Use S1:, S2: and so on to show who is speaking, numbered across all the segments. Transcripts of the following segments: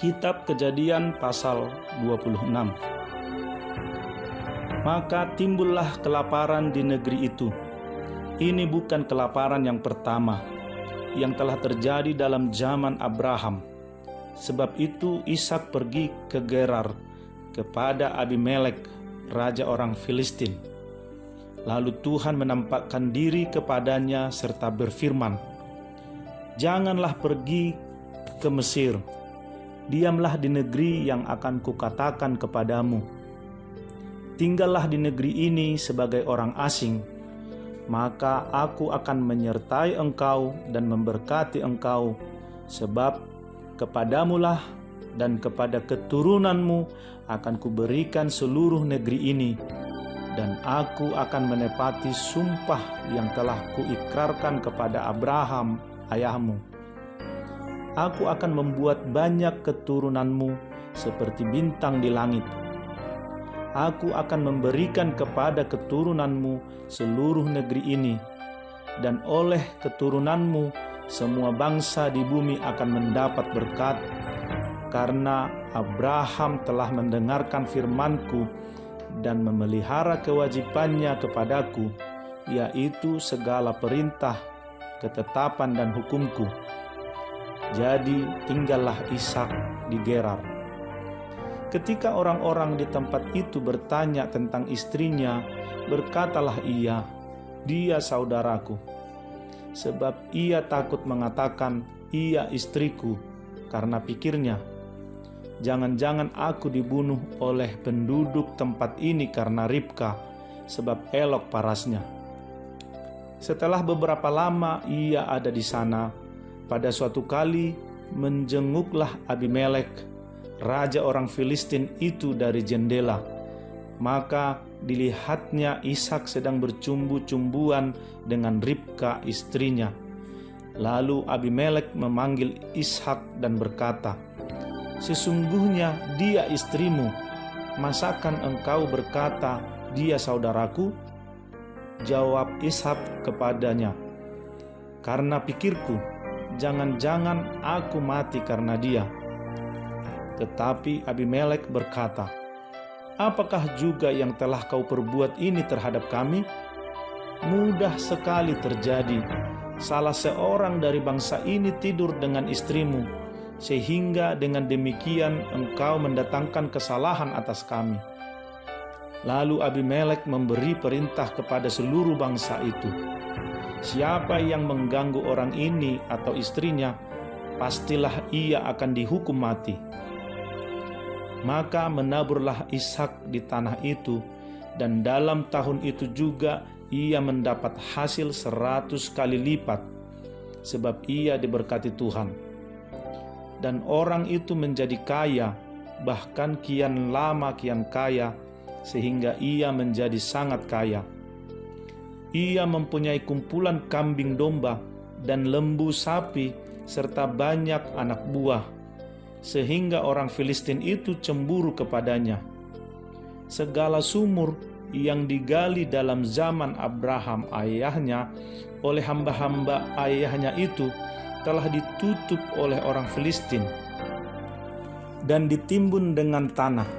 S1: Kitab Kejadian pasal 26. Maka timbullah kelaparan di negeri itu. Ini bukan kelaparan yang pertama yang telah terjadi dalam zaman Abraham. Sebab itu Ishak pergi ke Gerar kepada Abimelek, raja orang Filistin. Lalu Tuhan menampakkan diri kepadanya serta berfirman, "Janganlah pergi ke Mesir. Diamlah di negeri yang akan kukatakan kepadamu. Tinggallah di negeri ini sebagai orang asing, maka aku akan menyertai engkau dan memberkati engkau, sebab kepadamulah dan kepada keturunanmu akan kuberikan seluruh negeri ini, dan aku akan menepati sumpah yang telah kuikrarkan kepada Abraham ayahmu. Aku akan membuat banyak keturunanmu seperti bintang di langit. Aku akan memberikan kepada keturunanmu seluruh negeri ini, dan oleh keturunanmu semua bangsa di bumi akan mendapat berkat, karena Abraham telah mendengarkan firman-Ku dan memelihara kewajibannya kepadaku, yaitu segala perintah, ketetapan dan hukum-Ku. Jadi tinggallah Ishak di Gerar." Ketika orang-orang di tempat itu bertanya tentang istrinya, berkatalah ia, "Dia saudaraku." Sebab ia takut mengatakan, "Ia istriku," karena pikirnya, "Jangan-jangan aku dibunuh oleh penduduk tempat ini karena Ribka, sebab elok parasnya." Setelah beberapa lama ia ada di sana, pada suatu kali menjenguklah Abimelek, raja orang Filistin itu dari jendela. Maka dilihatnya Ishak sedang bercumbu-cumbuan dengan Ribka istrinya. Lalu Abimelek memanggil Ishak dan berkata, "Sesungguhnya dia istrimu. Masakan engkau berkata, 'Dia saudaraku'?" Jawab Ishak kepadanya, "Karena pikirku, jangan-jangan aku mati karena dia." Tetapi Abimelek berkata, "Apakah juga yang telah kau perbuat ini terhadap kami? Mudah sekali terjadi, salah seorang dari bangsa ini tidur dengan istrimu, sehingga dengan demikian engkau mendatangkan kesalahan atas kami." Lalu Abimelek memberi perintah kepada seluruh bangsa itu, "Siapa yang mengganggu orang ini atau istrinya, pastilah ia akan dihukum mati." Maka menaburlah Ishak di tanah itu, dan dalam tahun itu juga ia mendapat hasil 100 kali lipat, sebab ia diberkati Tuhan. Dan orang itu menjadi kaya, bahkan kian lama kian kaya, sehingga ia menjadi sangat kaya. Ia mempunyai kumpulan kambing domba dan lembu sapi serta banyak anak buah, sehingga orang Filistin itu cemburu kepadanya. Segala sumur yang digali dalam zaman Abraham ayahnya oleh hamba-hamba ayahnya itu telah ditutup oleh orang Filistin dan ditimbun dengan tanah.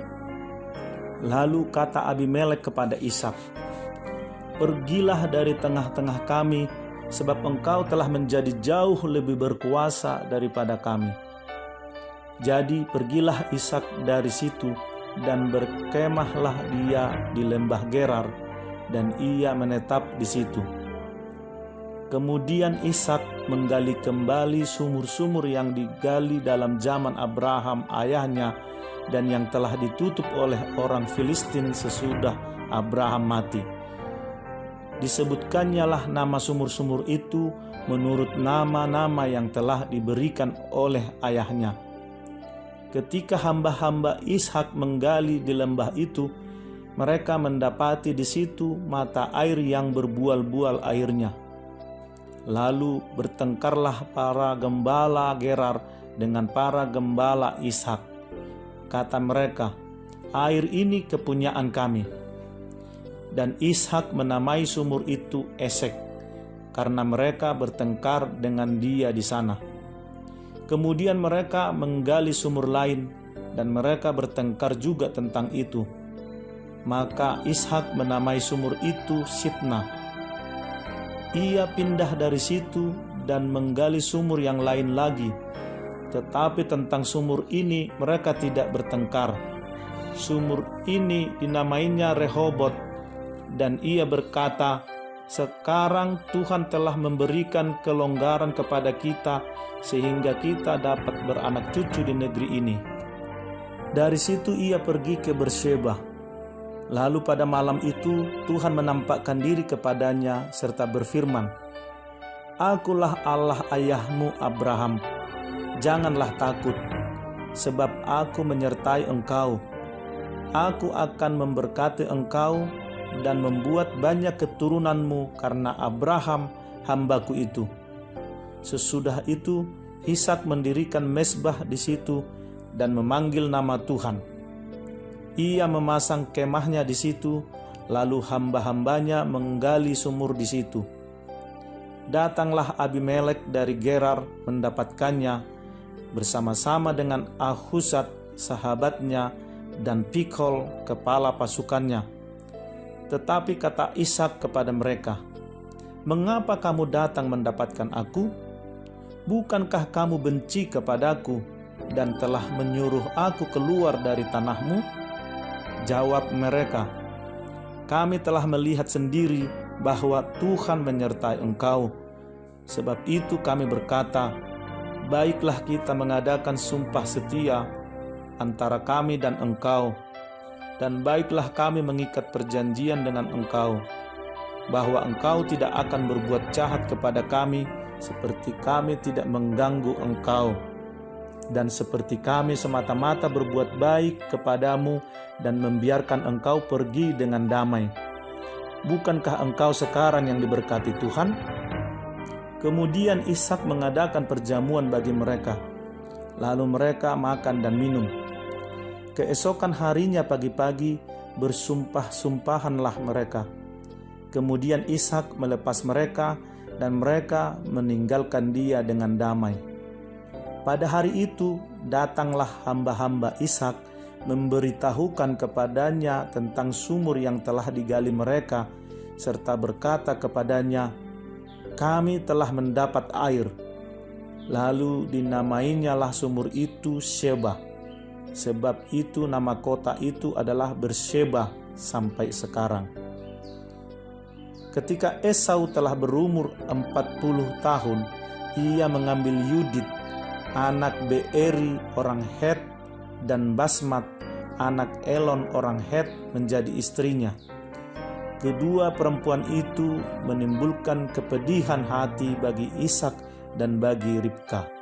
S1: Lalu kata Abimelek kepada Ishak, "Pergilah dari tengah-tengah kami, sebab engkau telah menjadi jauh lebih berkuasa daripada kami." Jadi pergilah Ishak dari situ, dan berkemahlah dia di lembah Gerar, dan ia menetap di situ. Kemudian Ishak menggali kembali sumur-sumur yang digali dalam zaman Abraham ayahnya, dan yang telah ditutup oleh orang Filistin sesudah Abraham mati. Disebutkannya nama sumur-sumur itu menurut nama-nama yang telah diberikan oleh ayahnya. Ketika hamba-hamba Ishak menggali di lembah itu, mereka mendapati di situ mata air yang berbual-bual airnya. Lalu bertengkarlah para gembala Gerar dengan para gembala Ishak. Kata mereka, "Air ini kepunyaan kami." Dan Ishak menamai sumur itu Esek, karena mereka bertengkar dengan dia di sana. Kemudian mereka menggali sumur lain dan mereka bertengkar juga tentang itu. Maka Ishak menamai sumur itu Sitna. Ia pindah dari situ dan menggali sumur yang lain lagi. Tetapi tentang sumur ini mereka tidak bertengkar. Sumur ini dinamainya Rehobot, dan ia berkata, "Sekarang Tuhan telah memberikan kelonggaran kepada kita sehingga kita dapat beranak cucu di negeri ini." Dari situ ia pergi ke Berseba. Lalu pada malam itu Tuhan menampakkan diri kepadanya serta berfirman, "Akulah Allah ayahmu Abraham. Janganlah takut, sebab aku menyertai engkau. Aku akan memberkati engkau dan membuat banyak keturunanmu karena Abraham hambaku itu." Sesudah itu Ishak mendirikan mezbah di situ dan memanggil nama Tuhan. Ia memasang kemahnya di situ, lalu hamba-hambanya menggali sumur di situ. Datanglah Abimelek dari Gerar mendapatkannya bersama-sama dengan Ahuzat sahabatnya dan Pikol kepala pasukannya. Tetapi kata Ishak kepada mereka, "Mengapa kamu datang mendapatkan aku? Bukankah kamu benci kepadaku dan telah menyuruh aku keluar dari tanahmu?" Jawab mereka, "Kami telah melihat sendiri bahwa Tuhan menyertai engkau. Sebab itu kami berkata, baiklah kita mengadakan sumpah setia antara kami dan engkau, dan baiklah kami mengikat perjanjian dengan engkau, bahwa engkau tidak akan berbuat jahat kepada kami seperti kami tidak mengganggu engkau, dan seperti kami semata-mata berbuat baik kepadamu dan membiarkan engkau pergi dengan damai. Bukankah engkau sekarang yang diberkati Tuhan?" Kemudian Ishak mengadakan perjamuan bagi mereka, lalu mereka makan dan minum. Keesokan harinya pagi-pagi bersumpah-sumpahanlah mereka. Kemudian Ishak melepas mereka dan mereka meninggalkan dia dengan damai. Pada hari itu datanglah hamba-hamba Ishak memberitahukan kepadanya tentang sumur yang telah digali mereka, serta berkata kepadanya, "Kami telah mendapat air." Lalu dinamainyalah sumur itu Sheba. Sebab itu nama kota itu adalah Berseba sampai sekarang. Ketika Esau telah berumur 40 tahun, ia mengambil Yudit, anak Beeri orang Het, dan Basmat, anak Elon orang Het, menjadi istrinya. Kedua perempuan itu menimbulkan kepedihan hati bagi Ishak dan bagi Ribka.